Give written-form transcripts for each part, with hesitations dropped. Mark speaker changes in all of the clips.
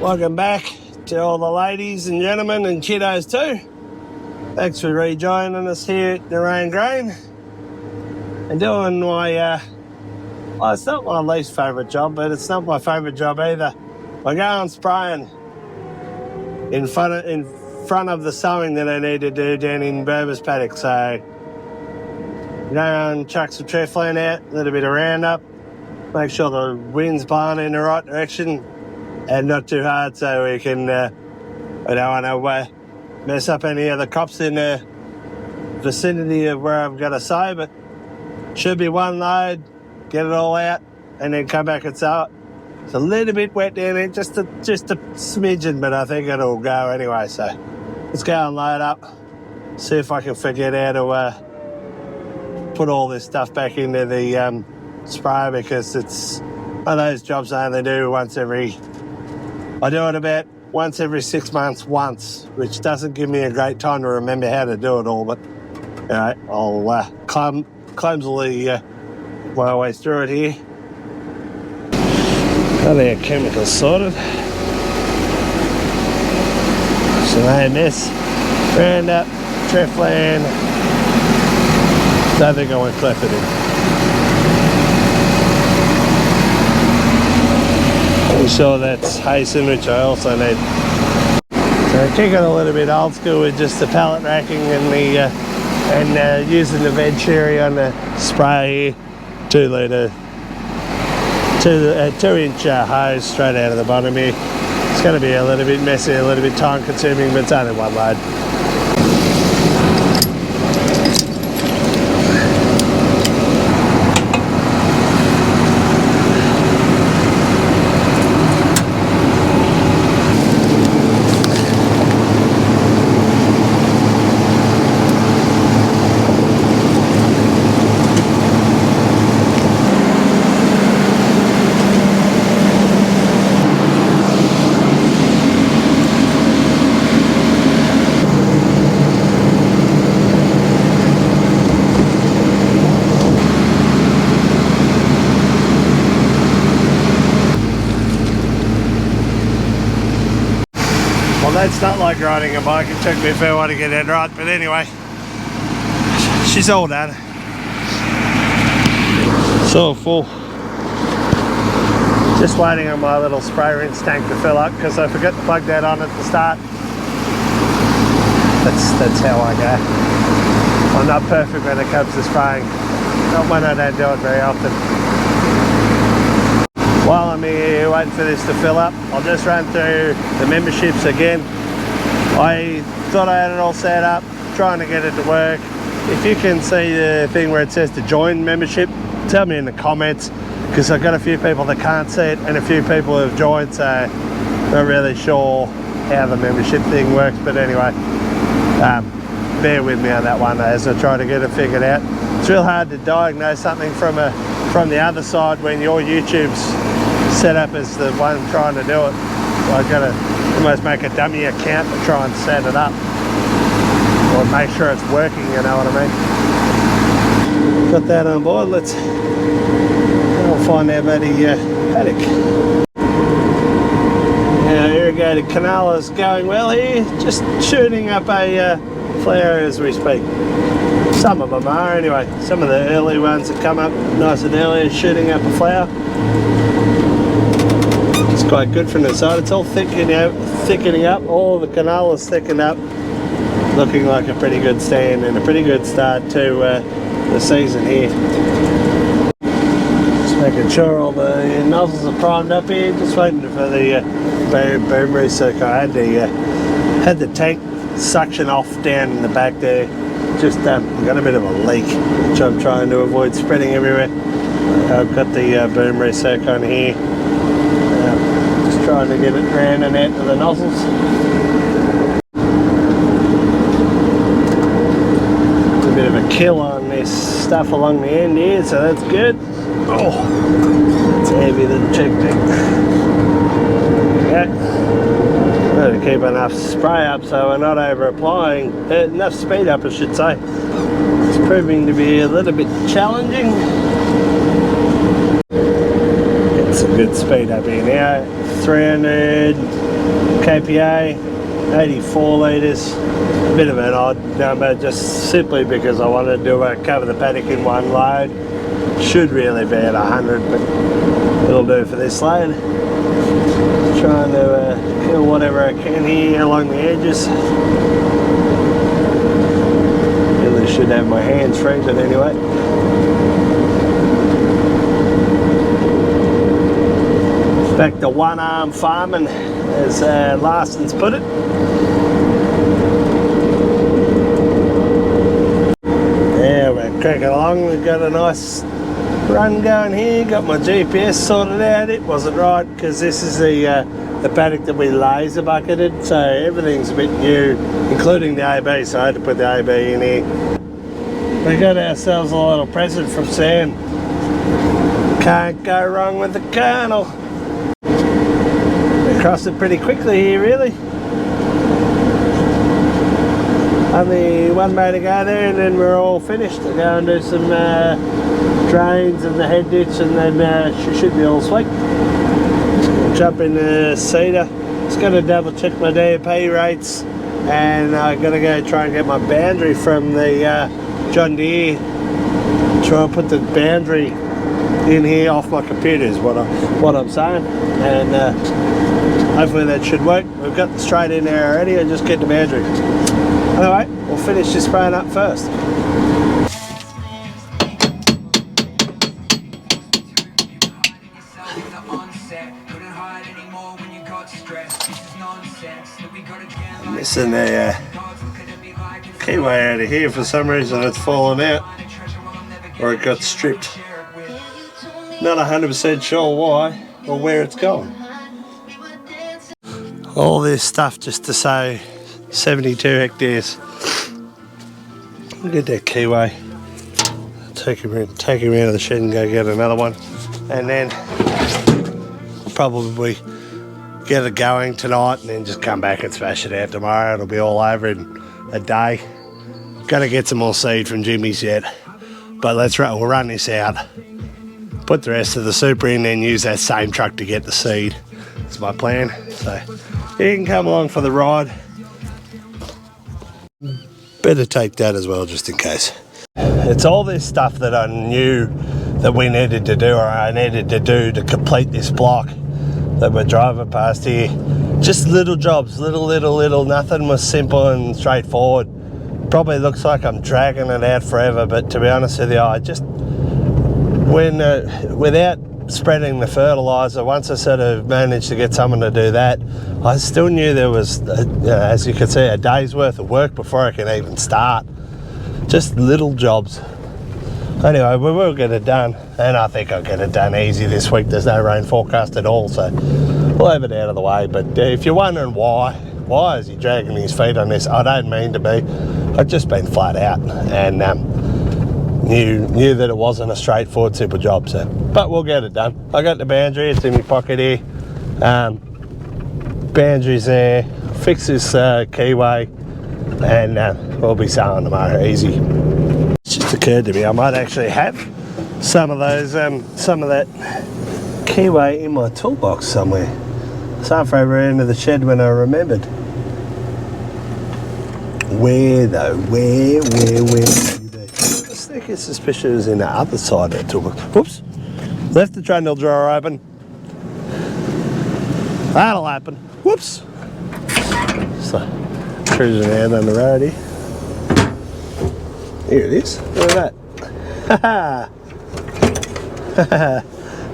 Speaker 1: Welcome back to all the ladies and gentlemen and kiddos too. Thanks for rejoining us here at the Rain Grain and doing my, well, it's not my least favourite job, but it's not my favourite job either. I go on spraying in front of the sowing that I need to do down in Berber's paddock. So go and chuck some trifling out, a little bit of Roundup, make sure the wind's blowing in the right direction and not too hard, so we can, I don't want to mess up any of the crops in the vicinity of where I've got to sow, but should be one load, get it all out, and then come back and sow it. It's a little bit wet down there, just a smidgen, but I think it'll go anyway, so let's go and load up, see if I can figure out how to put all this stuff back into the sprayer, because it's one of those jobs I only do I do it about once every 6 months which doesn't give me a great time to remember how to do it all, but I'll clumsily my way through it here. Got our chemicals sorted. Some AMS, Roundup, Treflan. Don't think I went clepidine. Sure, that's Hasten, which I also need. So kicking a little bit old school with just the pallet racking and the using the veg cherry on the spray here, 2 litre, 2-inch hose straight out of the bottom here. It's going to be a little bit messy, a little bit time consuming, but it's only one load. Well, that's not like riding a bike. It took me a fair while to get that right, but anyway, she's all done. It's all full. Just waiting on my little spray rinse tank to fill up because I forgot to plug that on at the start. That's how I go. I'm not perfect when it comes to spraying. Not when I don't do it very often. While I'm here waiting for this to fill up, I'll just run through the memberships again. I thought I had it all set up, trying to get it to work. If you can see the thing where it says to join membership, tell me in the comments, because I've got a few people that can't see it and a few people who have joined, so not really sure how the membership thing works. But anyway, bear with me on that one as I try to get it figured out. It's real hard to diagnose something from the other side when your YouTube's set up as the one trying to do it. So I've got to almost make a dummy account to try and set it up or make sure it's working, you know what I mean. Got that on board. Let's go find our buddy paddock. Our irrigated canal is going well here, just shooting up a flower as we speak. Some of them are anyway. Some of the early ones that come up nice and early, shooting up a flower. It's quite good from the side. It's all thickening up. All the canal is thickened up, looking like a pretty good stand and a pretty good start to the season here. Just making sure all the nozzles are primed up here. Just waiting for the boom reset. I had the tank suction off down in the back there. Just got a bit of a leak, which I'm trying to avoid spreading everywhere. I've got the boom reset on here. Just trying to get it round and out to the nozzles. A bit of a kill on this stuff along the end here, so that's good. Oh, it's heavy, the check thing. Okay. To keep enough spray up so we're not over applying, enough speed up I should say. It's proving to be a little bit challenging. It's a good speed up here now, 300, kPa 84 litres, a bit of an odd number just simply because I wanted to cover the paddock in one load. Should really be at 100, but it'll do for this load. Trying to kill whatever I can here along the edges. Really should have my hands free, but anyway. Back to one arm farming, as Larson's put it. Yeah, we're cracking along. We've got a nice run going here. Got my GPS sorted out. It wasn't right because this is the paddock that we laser bucketed, so everything's a bit new, including the AB. So I had to put the AB in here. We got ourselves a little present from Sam. Can't go wrong with the kernel. We crossed it pretty quickly here, really. Only one way to go there, and then we're all finished. To go and do some drains and the head ditch, and then she should be all sweet. We'll jump in the seeder. Just got to double check my DAP rates, and I've got to go try and get my boundary from the John Deere. Try and put the boundary in here off my computer is what I'm saying, and hopefully that should work. We've got the straight in there already, and just get the boundary. Anyway, we'll finish this spraying up first. I'm missing the keyway out of here. For some reason it's fallen out, or it got stripped. Not 100% sure why or where it's gone. All this stuff just to say 72 hectares. Look at that keyway. Take him around to the shed and go get another one, and then probably get it going tonight, and then just come back and smash it out tomorrow. It'll be all over in a day. Got to get some more seed from Jimmy's yet, but we'll run this out, put the rest of the super in, and use that same truck to get the seed. That's my plan. So you can come along for the ride. Better take that as well, just in case. It's all this stuff that I knew that we needed to do, or I needed to do to complete this block that we're driving past here. Just little jobs, little, nothing was simple and straightforward. Probably looks like I'm dragging it out forever, but to be honest with you, I just, without spreading the fertilizer, once I sort of managed to get someone to do that, I still knew there was, as you can see, a day's worth of work before I can even start. Just little jobs. Anyway, we will get it done, and I think I'll get it done easy this week. There's no rain forecast at all, so we'll have it out of the way. But if you're wondering why is he dragging his feet on this, I don't mean to be. I've just been flat out, and knew that it wasn't a straightforward, simple job. So, but we'll get it done. I got the boundary. It's in my pocket here. Boundary's there. Fix this keyway, and we'll be sowing tomorrow. Easy. It just occurred to me I might actually have some of those, some of that keyway in my toolbox somewhere. So halfway into the shed when I remembered. Where though? Where? I think it's suspicious it was in the other side of the toolbox. Whoops. Left the trundle drawer open. That'll happen. Whoops. So, cruising around on the road here. Here it is. Look at that.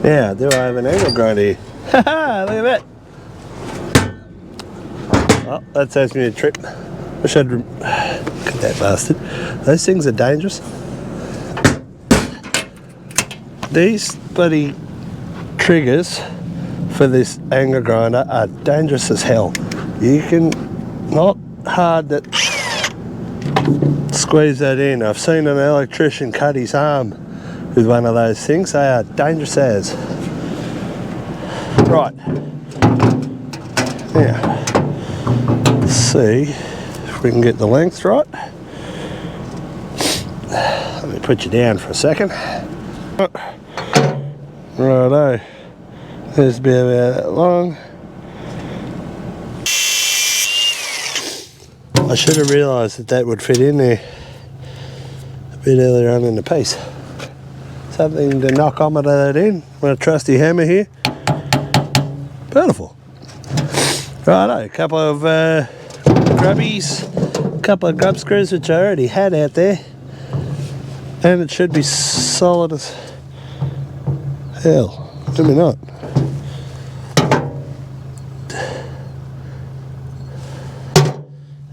Speaker 1: Now, do I have an angle grinder here? Look at that. Oh, that saves me a trip. Wish I'd look at that bastard. Those things are dangerous. These bloody triggers for this angle grinder are dangerous as hell. You can, not hard that squeeze that in. I've seen an electrician cut his arm with one of those things. They are dangerous as. Right. Now, let's see if we can get the length right. Let me put you down for a second. Righto. There's about that long. I should have realised that that would fit in there a bit earlier on in the piece. Something to knock that in. My trusty hammer here. Beautiful. Righto, a couple of grubbies, a couple of grub screws which I already had out there. And it should be solid as hell. Maybe not.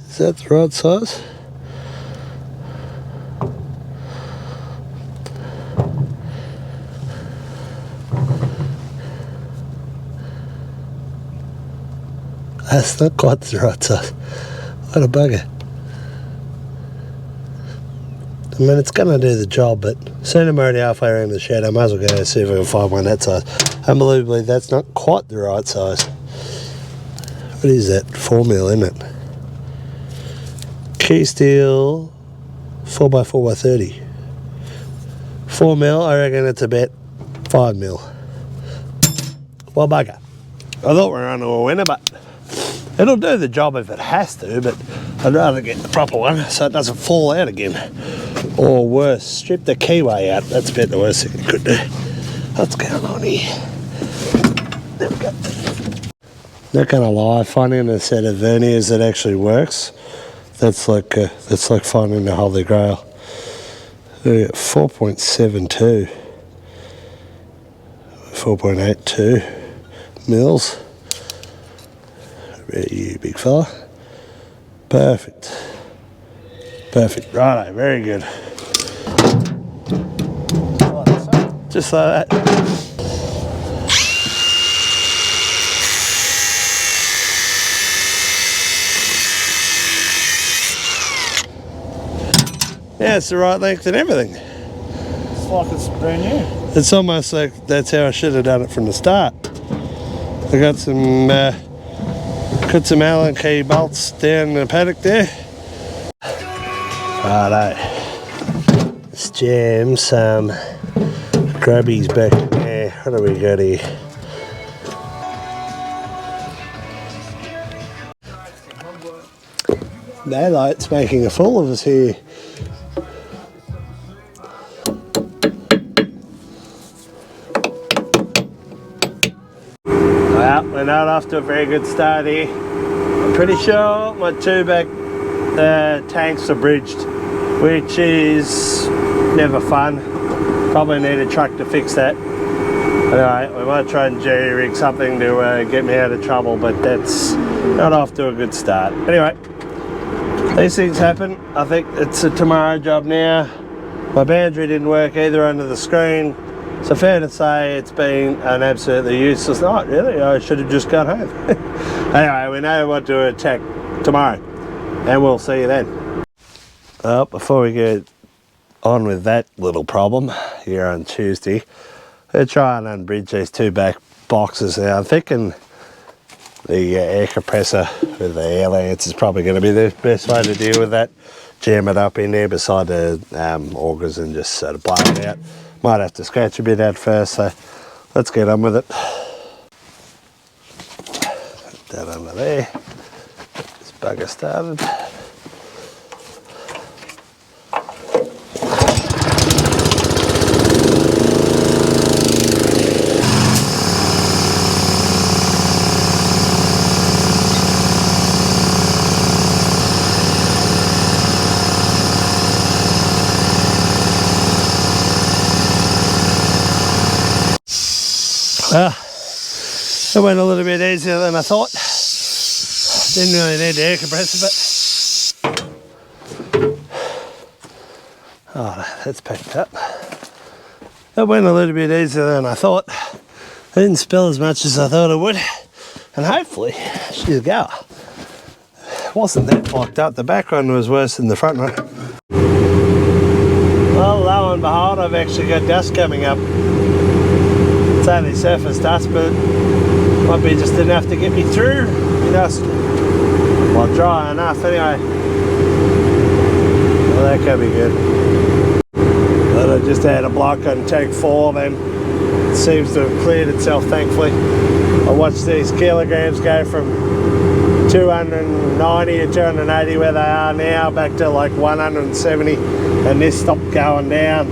Speaker 1: Is that the right size? That's not quite the right size. What a bugger. I mean, it's going to do the job, but soon I'm already halfway around the shed. I might as well go and see if I can find one that size. Unbelievably, that's not quite the right size. What is that? 4mm, isn't it? Key steel 4x4x30. 4mm, I reckon it's about 5mm. Well, bugger. I thought we were on to a winner, but it'll do the job if it has to, but I'd rather get the proper one so it doesn't fall out again. Or worse, strip the keyway out. That's about the worst thing it could do. What's going on here? There we go. Not gonna lie, finding a set of verniers that actually works, that's like finding the Holy Grail. We got 4.72, 4.82 mils. About you, big fella. Perfect. Perfect. Righto, very good. Just like that. Yeah, it's the right length and everything.
Speaker 2: It's like it's brand new.
Speaker 1: It's almost like that's how I should have done it from the start. I got some put some Allen key bolts down the paddock there. Righto. Let's jam some grubbies back in there. What do we got here? Daylight's making a fool of us here. Well, we're not off to a very good start here. I'm pretty sure my two back tanks are bridged, which is never fun. Probably need a truck to fix that. Anyway, we might try and jerry-rig something to get me out of trouble, but that's not off to a good start. Anyway, these things happen. I think it's a tomorrow job now. My boundary didn't work either under the screen, so fair to say it's been an absolutely useless night, really. I should have just gone home. Anyway, we know what to attack tomorrow, and we'll see you then. Well, before we get on with that little problem here on Tuesday, we'll try and unbridge these two back boxes. Now, I'm thinking the air compressor with the air lance is probably going to be the best way to deal with that. Jam it up in there beside the augers and just sort of blow it out. Might have to scratch a bit out first, so let's get on with it. Put that under there. This bugger started. It went a little bit easier than I thought. Didn't really need the air compressor, but oh, that's packed up. It went a little bit easier than I thought. I didn't spill as much as I thought it would, and hopefully she'll go. It wasn't that fucked up. The back one was worse than the front one. Well, lo and behold, I've actually got dust coming up. It's only surface dust, but might be just enough to get me through the dust. Well, dry enough anyway. Well, that could be good. But I just had a block on tank 4, then it seems to have cleared itself, thankfully. I watched these kilograms go from 290 or 280 where they are now, back to like 170, and this stopped going down.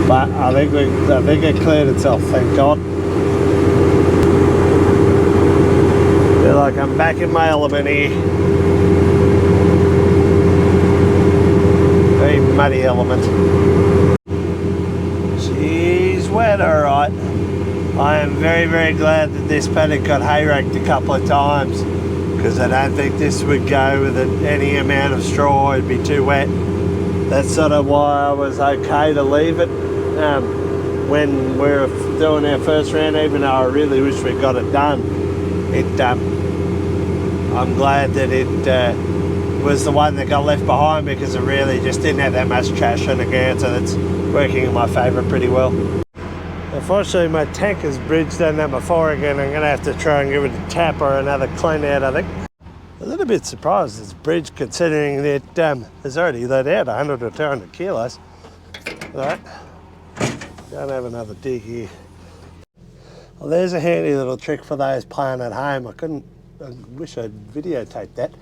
Speaker 1: But I think it cleared itself, thank God. Feel like I'm back in my element here. Very muddy element. She's wet, alright. I am very, very glad that this paddock got hay raked a couple of times, because I don't think this would go with any amount of straw. It'd be too wet. That's sort of why I was okay to leave it when we were doing our first round, even though I really wish we got it done. I'm glad that it was the one that got left behind, because it really just didn't have that much trash on the ground, so that's working in my favour pretty well. Unfortunately, my tank is bridged on number 4 again. I'm going to have to try and give it a tap or another clean out, I think. A little bit surprised it's bridged, considering that it's already let out 100 or 200 kilos. Right, don't have another dig here. Well, there's a handy little trick for those playing at home. I wish I'd videotaped that.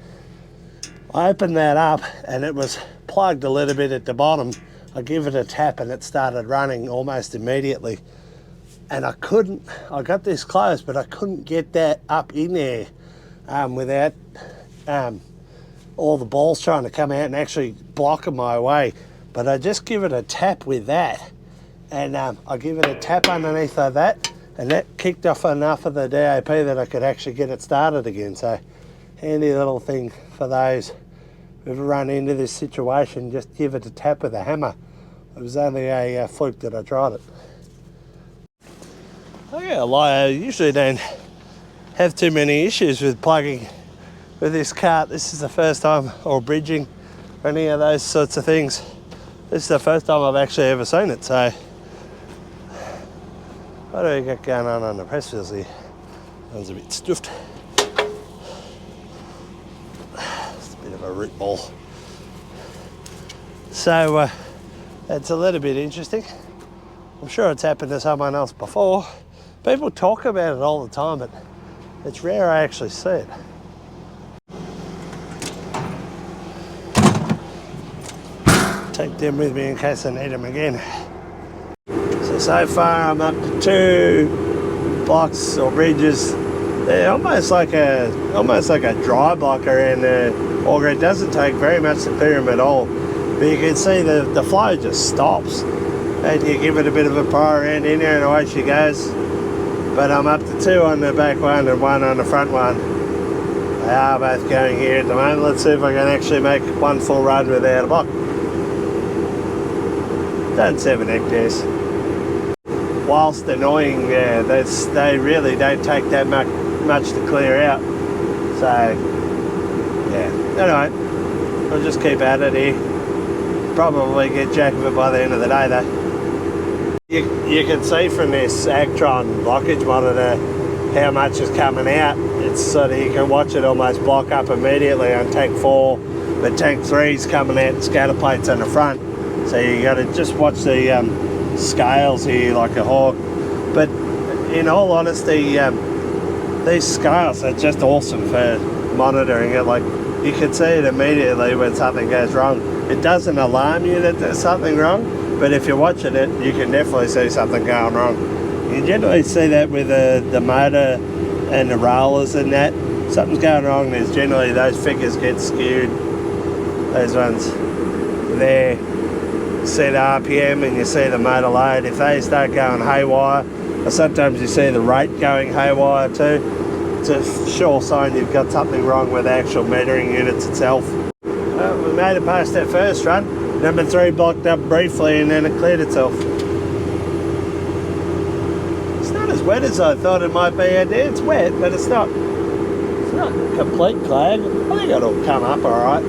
Speaker 1: I opened that up and it was plugged a little bit at the bottom. I give it a tap and it started running almost immediately. And I got this close, but I couldn't get that up in there without all the balls trying to come out and actually blocking my way. But I just give it a tap with that, and I give it a tap underneath of that, and that kicked off enough of the DAP that I could actually get it started again. So handy little thing for those who've run into this situation, just give it a tap with a hammer. It was only a fluke that I tried it. Oh yeah, I usually don't have too many issues with plugging with this cart. This is the first time, or bridging, or any of those sorts of things. This is the first time I've actually ever seen it, so what do we got going on the press wheels here? That was a bit stuffed. It's a bit of a root ball. So it's a little bit interesting. I'm sure it's happened to someone else before. People talk about it all the time, but it's rare I actually see it. Take them with me in case I need them again. So far I'm up to 2 blocks or bridges. They're almost like a dry block around the auger. It doesn't take very much to clear them at all. But you can see the flow just stops. And you give it a bit of a pry around in there and away she goes. But I'm up to 2 on the back one and 1 on the front one. They are both going here at the moment. Let's see if I can actually make one full run without a block. Done 7 hectares. Whilst annoying, yeah, they really don't take that much to clear out. So, yeah, anyway, I'll just keep at it here. Probably get jack of it by the end of the day though. You can see from this Actron blockage monitor how much is coming out. It's sort of, you can watch it almost block up immediately on tank 4, but tank 3 is coming out and scatter plates on the front. So you got to just watch the scales here like a hawk. But in all honesty, these scales are just awesome for monitoring it. Like, you can see it immediately when something goes wrong. It doesn't alarm you that there's something wrong, but if you're watching it, you can definitely see something going wrong. You generally see that with the motor and the rollers and that. Something's going wrong, there's generally those figures get skewed. Those ones there, set RPM and you see the motor load. If they start going haywire, or sometimes you see the rate going haywire too, it's a sure sign you've got something wrong with the actual metering units itself. We made it past that first run. Number 3 blocked up briefly and then it cleared itself. It's not as wet as I thought it might be out there. It's wet, but it's not complete clag. I think it'll come up alright.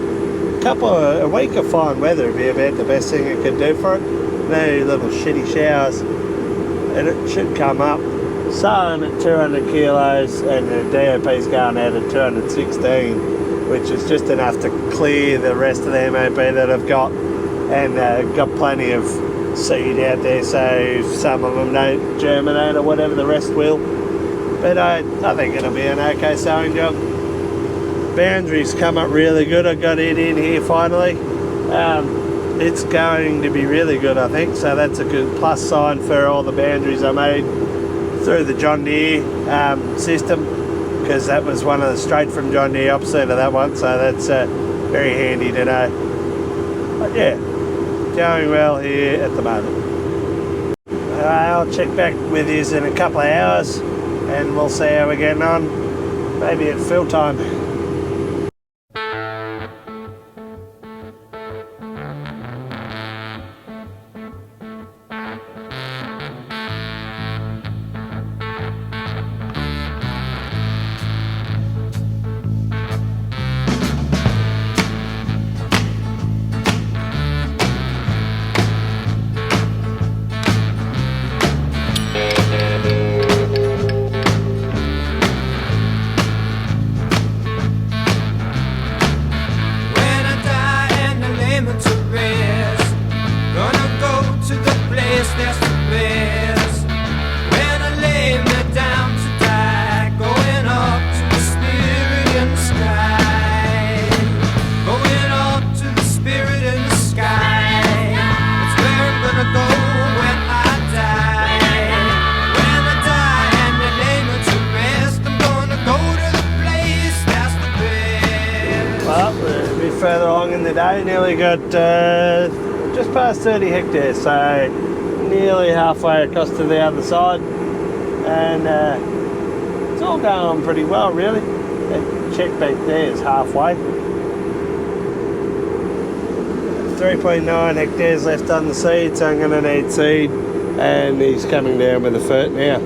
Speaker 1: A week of fine weather would be about the best thing it could do for it. No little shitty showers and it should come up. Sowing at 200 kilos and the DAP's going out at 216, which is just enough to clear the rest of the MOP that I've got, and got plenty of seed out there, so if some of them don't germinate or whatever, the rest will. But I think it'll be an okay sowing job. boundaries come up really good. I got it in here finally. It's going to be really good, I think, so that's a good plus sign for all the boundaries I made through the John Deere system, because that was one of the straight from John Deere, opposite of that one, so that's very handy to know. But yeah, going well here at the moment. I'll check back with you in a couple of hours and we'll see how we're getting on, maybe at fill time. Further along in the day, nearly got just past 30 hectares, so nearly halfway across to the other side, and it's all going pretty well really. That check back there is halfway. 3.9 hectares left on the seed, so I'm going to need seed, and he's coming down with the fert now.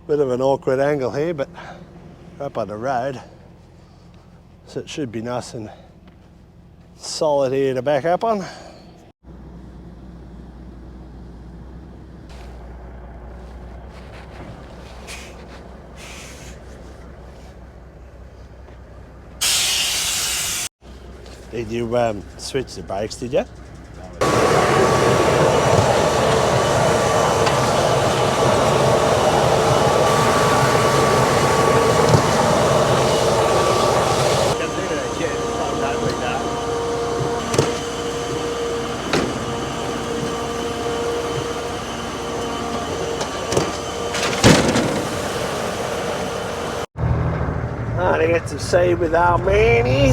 Speaker 1: Bit of an awkward angle here, but up on the road, so it should be nice and solid here to back up on. Did you switch the brakes, did you? To get some seed with our Manny.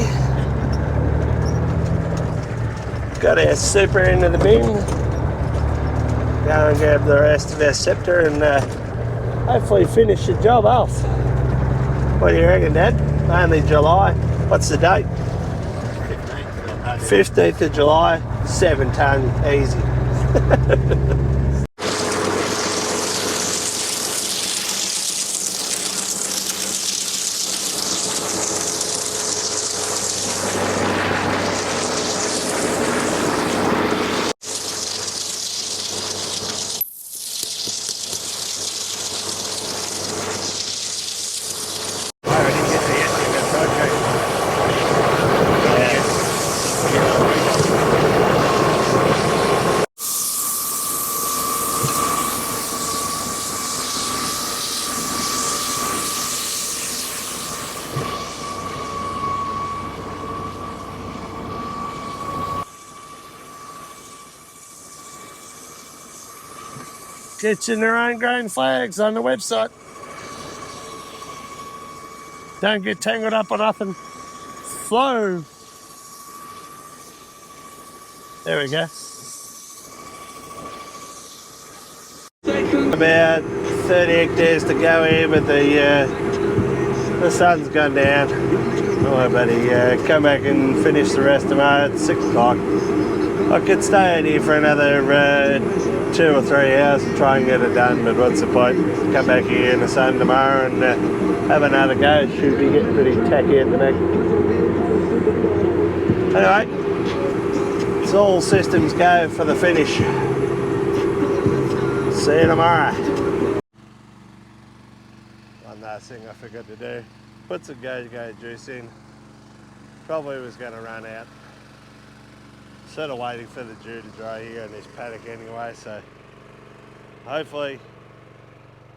Speaker 1: Got our super into the bin. Go and grab the rest of our scepter and hopefully finish the job off. What do you reckon, Dad? Only July. What's the date? 15th of July. 7 tonne, easy. Ditching their own grain flags on the website. Don't get tangled up on nothing. Flow. There we go. About 30 hectares to go here, but the sun's gone down. Oh, buddy, come back and finish the rest of it at 6 o'clock. I could stay in here for another 2 or 3 hours and try and get it done, but what's the point? Come back here in the sun tomorrow and have another go. Should be getting pretty tacky at the back. Anyway, it's all systems go for the finish. See you tomorrow. One last thing I forgot to do, put some go-go juice in. Probably was going to run out. Sort of waiting for the dew to dry here in this paddock anyway, so hopefully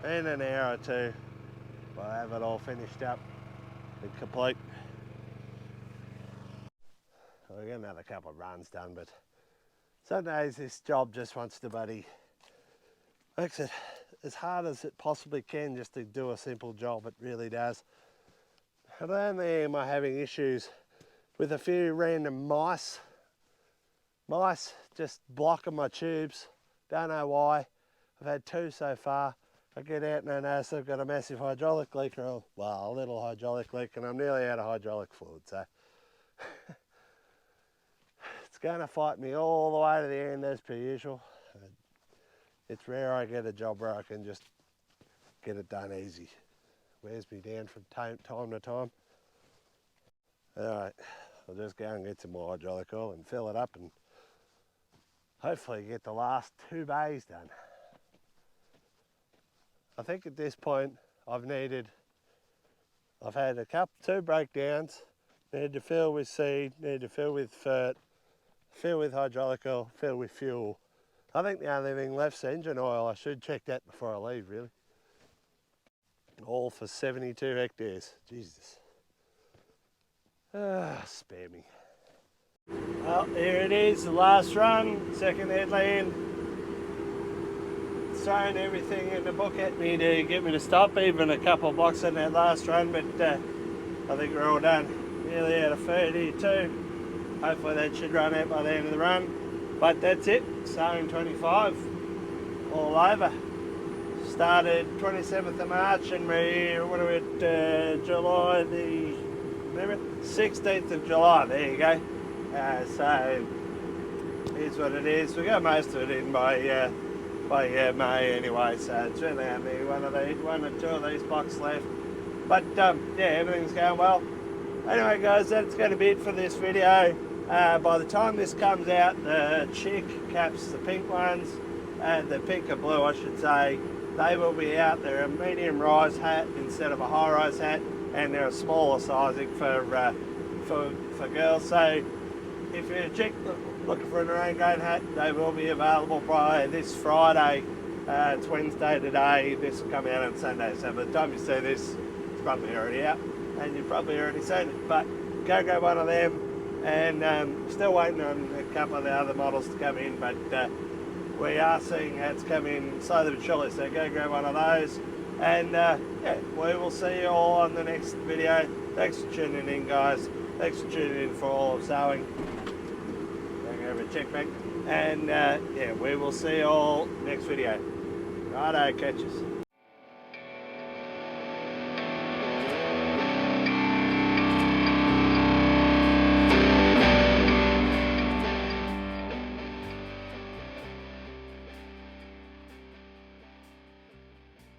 Speaker 1: In an hour or two, we'll have it all finished up and complete. We're getting another couple of runs done, but some days this job just wants to makes it as hard as it possibly can just to do a simple job. It really does. Not only am I having issues with a few random mice just blocking my tubes, don't know why. I've had 2 so far. I get out and I notice I've got a massive hydraulic leak, or well, a little hydraulic leak, and I'm nearly out of hydraulic fluid, so it's going to fight me all the way to the end as per usual. It's rare I get a job where I can just get it done easy. Wears me down from time to time. Alright, I'll just go and get some more hydraulic oil and fill it up and hopefully get the last 2 bays done. I think at this point I've had 2 breakdowns, needed to fill with seed, needed to fill with fert, fill with hydraulic oil, fill with fuel. I think the only thing left's engine oil. I should check that before I leave, really. All for 72 hectares, Jesus. Spare me. Well, here it is, the last run, second headland. Throwing everything in the book at me to get me to stop, even a couple of blocks in that last run, but I think we're all done. Nearly out of 32. Hopefully that should run out by the end of the run. But that's it, Sowing 25, all over. Started 27th of March and what are we at, July the 16th of July, there you go. So here's what it is. We got most of it in by May anyway, so it's really only one or two of these blocks left. But yeah, everything's going well. Anyway guys, that's going to be it for this video. By the time this comes out, the chick caps, the pink ones, the pink or blue I should say, they will be out. They're a medium rise hat instead of a high rise hat, and they're a smaller sizing for girls. So if you're a chick looking for an orange grain hat, they will be available by this Friday. It's Wednesday today. This will come out on Sunday. So by the time you see this, it's probably already out, and you've probably already seen it. But go grab one of them. And still waiting on a couple of the other models to come in, but we are seeing hats come in slowly but surely, so go grab one of those. And yeah, we will see you all on the next video. Thanks for tuning in, guys. Thanks for tuning in for all of Sowing. Going over a check back. And yeah, we will see you all next video. Righto, catches.